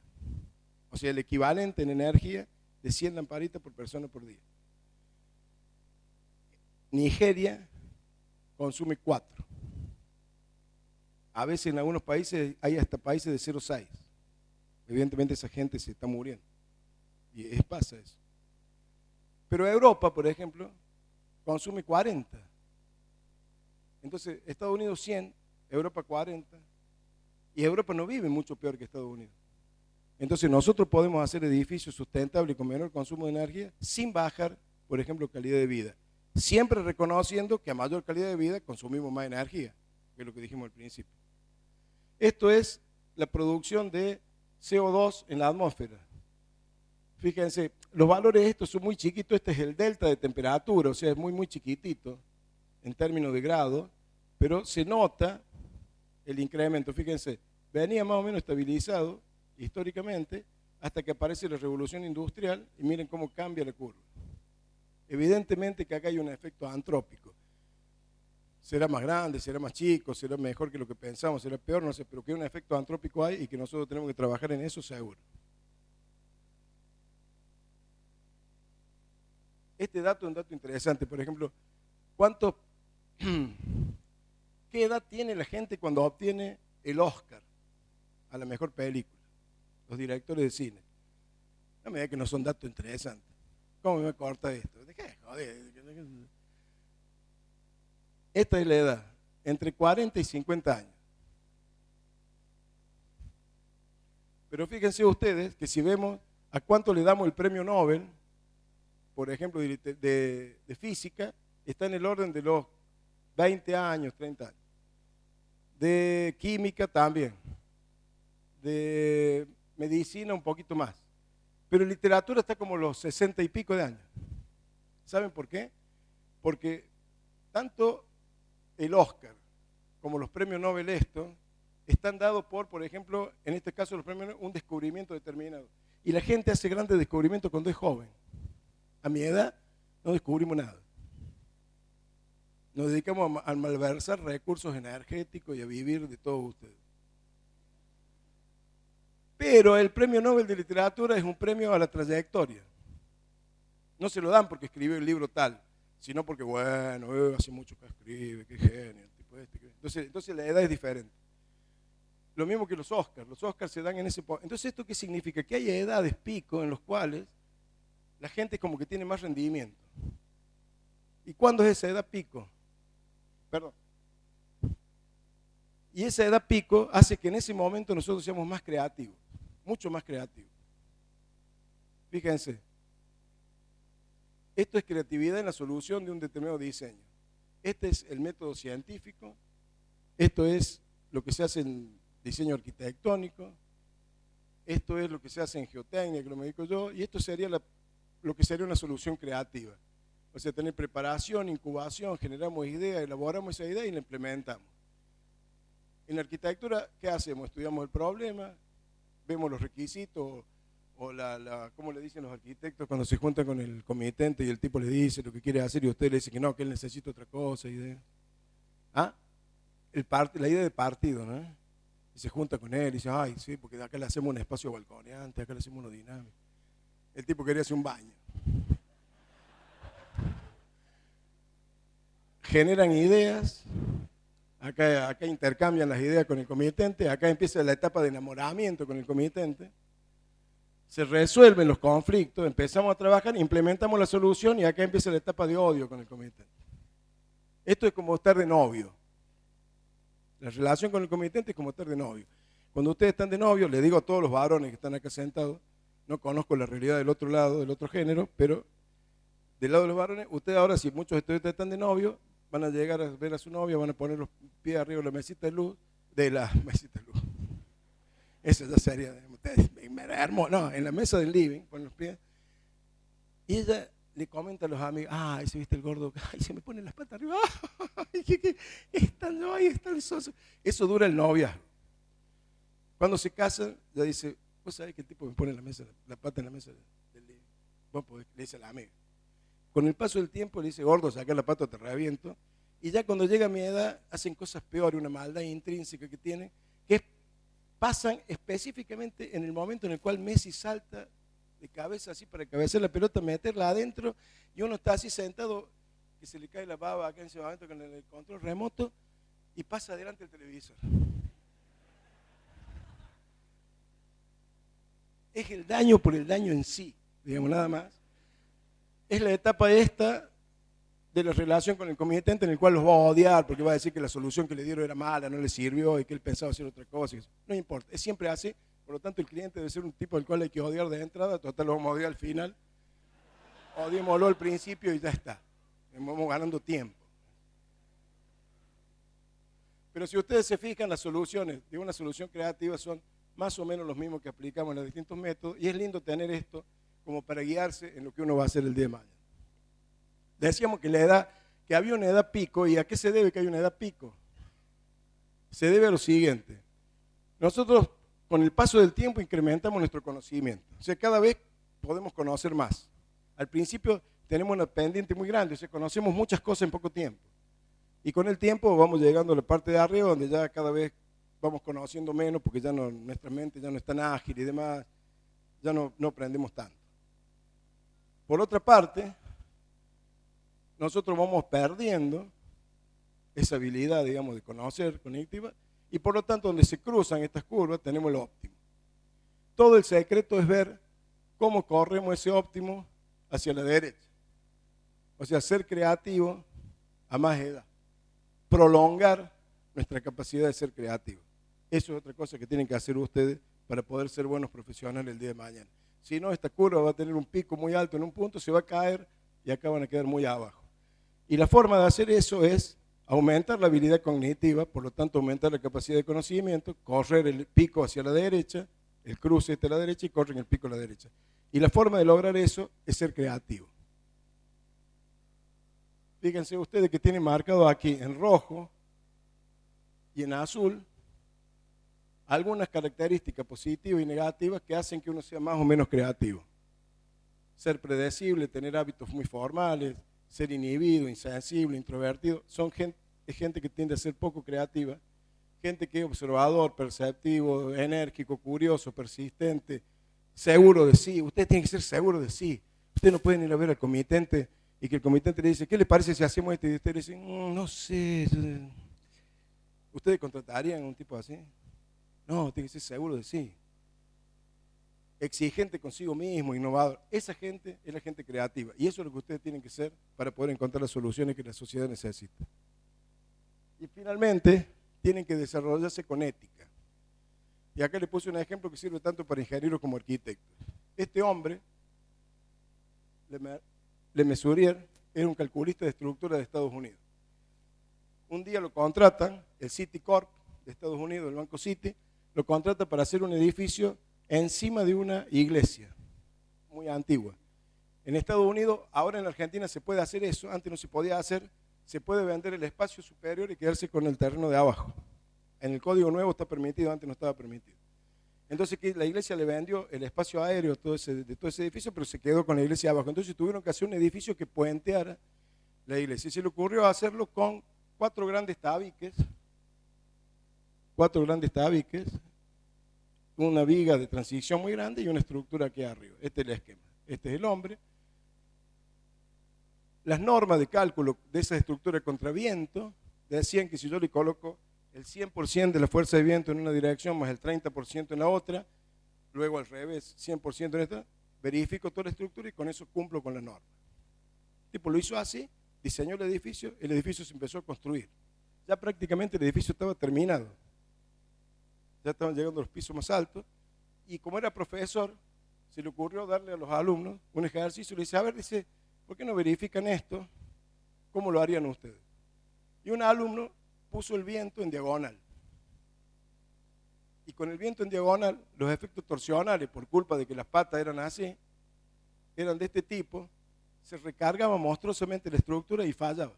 O sea, el equivalente en energía de 100 lamparitas por persona por día. Nigeria consume 4. A veces en algunos países hay hasta países de 0,6. Evidentemente esa gente se está muriendo. Y pasa eso. Pero Europa, por ejemplo, consume 40. Entonces, Estados Unidos 100, Europa 40. Y Europa no vive mucho peor que Estados Unidos. Entonces, nosotros podemos hacer edificios sustentables con menor consumo de energía sin bajar, por ejemplo, calidad de vida. Siempre reconociendo que a mayor calidad de vida consumimos más energía, que es lo que dijimos al principio. Esto es la producción de CO2 en la atmósfera. Fíjense, los valores estos son muy chiquitos, este es el delta de temperatura, o sea, es muy, muy chiquitito en términos de grado, pero se nota el incremento. Fíjense, venía más o menos estabilizado históricamente hasta que aparece la revolución industrial y miren cómo cambia la curva. Evidentemente que acá hay un efecto antrópico. Será más grande, será más chico, será mejor que lo que pensamos, será peor, no sé, pero que un efecto antrópico hay y que nosotros tenemos que trabajar en eso seguro. Este dato es un dato interesante, por ejemplo, ¿qué edad tiene la gente cuando obtiene el Oscar a la mejor película? Los directores de cine. No me diga que no son datos interesantes. ¿Cómo me corta esto? ¿De qué? Joder. Esta es la edad, entre 40 y 50 años. Pero fíjense ustedes que si vemos a cuánto le damos el premio Nobel, por ejemplo, de física, está en el orden de los 20 años, 30 años. De química también. De medicina un poquito más. Pero en literatura está como los 60 y pico de años. ¿Saben por qué? Porque tanto el Oscar como los premios Nobel están dados por ejemplo, en este caso los premios Nobel, un descubrimiento determinado. Y la gente hace grandes descubrimientos cuando es joven. A mi edad no descubrimos nada. Nos dedicamos a malversar recursos energéticos y a vivir de todos ustedes. Pero el premio Nobel de Literatura es un premio a la trayectoria. No se lo dan porque escribió el libro tal, sino porque, bueno, hace mucho que escribe, qué genio, el tipo este. Entonces la edad es diferente. Lo mismo que los Oscars. Los Oscars se dan en ese... Entonces, ¿esto qué significa? Que hay edades pico en los cuales la gente como que tiene más rendimiento. ¿Y cuándo es esa edad pico? Perdón. Y esa edad pico hace que en ese momento nosotros seamos más creativos, mucho más creativos. Fíjense, esto es creatividad en la solución de un determinado diseño. Este es el método científico, esto es lo que se hace en diseño arquitectónico, esto es lo que se hace en geotecnia, que lo me dedico yo, y esto sería lo que sería una solución creativa. O sea, tener preparación, incubación, generamos ideas, elaboramos esa idea y la implementamos. En la arquitectura, ¿qué hacemos? Estudiamos el problema, vemos los requisitos o ¿cómo le dicen los arquitectos cuando se juntan con el comitente y el tipo le dice lo que quiere hacer y usted le dice que no, que él necesita otra cosa? ¿Ah? La idea de partido, ¿no? Y se junta con él y dice, ay, sí, porque acá le hacemos un espacio balconeante, acá le hacemos uno dinámico. El tipo quería hacer un baño. Generan ideas, acá intercambian las ideas con el comitente, acá empieza la etapa de enamoramiento con el comitente, se resuelven los conflictos, empezamos a trabajar, implementamos la solución y acá empieza la etapa de odio con el comitente. Esto es como estar de novio. La relación con el comitente es como estar de novio. Cuando ustedes están de novio, le digo a todos los varones que están acá sentados, no conozco la realidad del otro lado, del otro género, pero del lado de los varones, ustedes ahora, si muchos de ustedes están de novio, van a llegar a ver a su novia, van a poner los pies arriba de la mesita de luz, Eso ya sería, ustedes, no, en la mesa del living, ponen los pies, y ella le comenta a los amigos, ay, ¿se viste el gordo? Ay, se me ponen las patas arriba, ay, es tan soso. Eso dura el noviazgo. Cuando se casan, ya dice, vos sabés que el tipo me pone la pata en la mesa del living. Vos podés, le dice a la amiga. Con el paso del tiempo le dice, gordo, saca la pata, te reviento. Y ya cuando llega a mi edad, hacen cosas peores, una maldad intrínseca que tienen, pasan específicamente en el momento en el cual Messi salta de cabeza así para cabecear la pelota, meterla adentro, y uno está así sentado, que se le cae la baba acá en ese momento con el control remoto, y pasa adelante el televisor. Es el daño por el daño en sí, digamos, nada más. Es la etapa esta de la relación con el comitente en el cual los va a odiar porque va a decir que la solución que le dieron era mala, no le sirvió y que él pensaba hacer otra cosa. No importa, es siempre así. Por lo tanto, el cliente debe ser un tipo al cual hay que odiar de entrada, total lo vamos a odiar al final. Odiémoslo al principio y ya está. Vamos ganando tiempo. Pero si ustedes se fijan, las soluciones de una solución creativa son más o menos los mismos que aplicamos en los distintos métodos, y es lindo tener esto como para guiarse en lo que uno va a hacer el día de mañana. Decíamos que había una edad pico, ¿y a qué se debe que hay una edad pico? Se debe a lo siguiente. Nosotros, con el paso del tiempo, incrementamos nuestro conocimiento. O sea, cada vez podemos conocer más. Al principio tenemos una pendiente muy grande, o sea, conocemos muchas cosas en poco tiempo. Y con el tiempo vamos llegando a la parte de arriba, donde ya cada vez vamos conociendo menos, porque ya no, nuestra mente ya no es tan ágil y demás, ya no aprendemos tanto. Por otra parte, nosotros vamos perdiendo esa habilidad, digamos, de conocer cognitiva, y por lo tanto, donde se cruzan estas curvas, tenemos el óptimo. Todo el secreto es ver cómo corremos ese óptimo hacia la derecha. O sea, ser creativo a más edad. Prolongar nuestra capacidad de ser creativo. Eso es otra cosa que tienen que hacer ustedes para poder ser buenos profesionales el día de mañana. Si no, esta curva va a tener un pico muy alto en un punto, se va a caer y acá van a quedar muy abajo. Y la forma de hacer eso es aumentar la habilidad cognitiva, por lo tanto aumentar la capacidad de conocimiento, correr el pico hacia la derecha, el cruce hacia la derecha y corren el pico a la derecha. Y la forma de lograr eso es ser creativo. Fíjense ustedes que tienen marcado aquí en rojo y en azul algunas características positivas y negativas que hacen que uno sea más o menos creativo. Ser predecible, tener hábitos muy formales, ser inhibido, insensible, introvertido, es gente que tiende a ser poco creativa, gente que es observador, perceptivo, enérgico, curioso, persistente, seguro de sí. Ustedes tienen que ser seguros de sí. Ustedes no pueden ir a ver al comitente y que el comitente le dice, ¿qué le parece si hacemos esto? Y ustedes dicen, no sé. ¿Ustedes contratarían a un tipo así? No, tiene que ser seguro de sí. Exigente consigo mismo, innovador. Esa gente es la gente creativa. Y eso es lo que ustedes tienen que ser para poder encontrar las soluciones que la sociedad necesita. Y finalmente, tienen que desarrollarse con ética. Y acá le puse un ejemplo que sirve tanto para ingenieros como arquitectos. Este hombre, Le Mesurier, era un calculista de estructura de Estados Unidos. Un día lo contratan, el Citicorp de Estados Unidos, el Banco Citi, lo contrata para hacer un edificio encima de una iglesia muy antigua. En Estados Unidos, ahora en Argentina se puede hacer eso, antes no se podía hacer, se puede vender el espacio superior y quedarse con el terreno de abajo. En el Código Nuevo está permitido, antes no estaba permitido. Entonces que la iglesia le vendió el espacio aéreo de todo ese edificio, pero se quedó con la iglesia abajo. Entonces tuvieron que hacer un edificio que puenteara la iglesia. Y se le ocurrió hacerlo con cuatro grandes tabiques, una viga de transición muy grande y una estructura aquí arriba. Este es el esquema. Este es el hombre. Las normas de cálculo de esa estructura contra viento decían que si yo le coloco el 100% de la fuerza de viento en una dirección más el 30% en la otra, luego al revés, 100% en esta, verifico toda la estructura y con eso cumplo con la norma. El tipo lo hizo así, diseñó el edificio se empezó a construir. Ya prácticamente el edificio estaba terminado. Ya estaban llegando a los pisos más altos y como era profesor, se le ocurrió darle a los alumnos un ejercicio y le dice, a ver, dice, ¿por qué no verifican esto? ¿Cómo lo harían ustedes? Y un alumno puso el viento en diagonal. Y con el viento en diagonal, los efectos torsionales, por culpa de que las patas eran así, eran de este tipo, se recargaba monstruosamente la estructura y fallaba.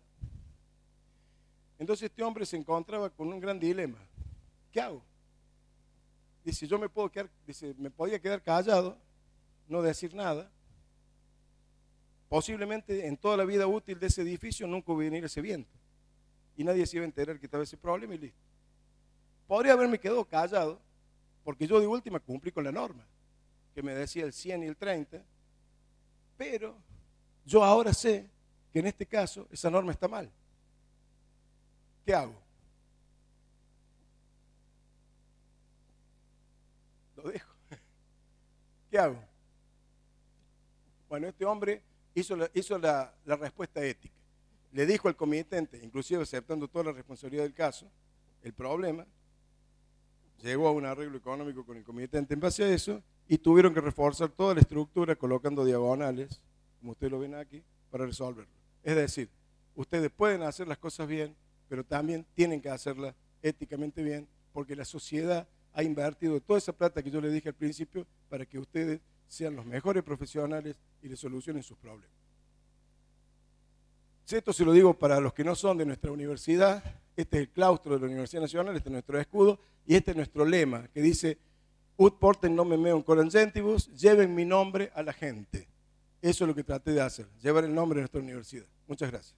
Entonces este hombre se encontraba con un gran dilema. ¿Qué hago? Dice, yo me podía quedar callado, no decir nada. Posiblemente en toda la vida útil de ese edificio nunca hubiera venido ese viento. Y nadie se iba a enterar que estaba ese problema y listo. Podría haberme quedado callado, porque yo de última cumplí con la norma, que me decía el 100 y el 30, pero yo ahora sé que en este caso esa norma está mal. ¿Qué hago? Lo dejo. ¿Qué hago? Bueno, este hombre hizo la respuesta ética. Le dijo al comitente, inclusive aceptando toda la responsabilidad del caso, el problema, llegó a un arreglo económico con el comitente en base a eso y tuvieron que reforzar toda la estructura colocando diagonales, como ustedes lo ven aquí, para resolverlo. Es decir, ustedes pueden hacer las cosas bien, pero también tienen que hacerlas éticamente bien, porque la sociedad ha invertido toda esa plata que yo les dije al principio para que ustedes sean los mejores profesionales y les solucionen sus problemas. Esto se lo digo para los que no son de nuestra universidad. Este es el claustro de la Universidad Nacional, este es nuestro escudo y este es nuestro lema que dice Ut portem nomen meum coram gentibus, lleven mi nombre a la gente. Eso es lo que traté de hacer, llevar el nombre de nuestra universidad. Muchas gracias.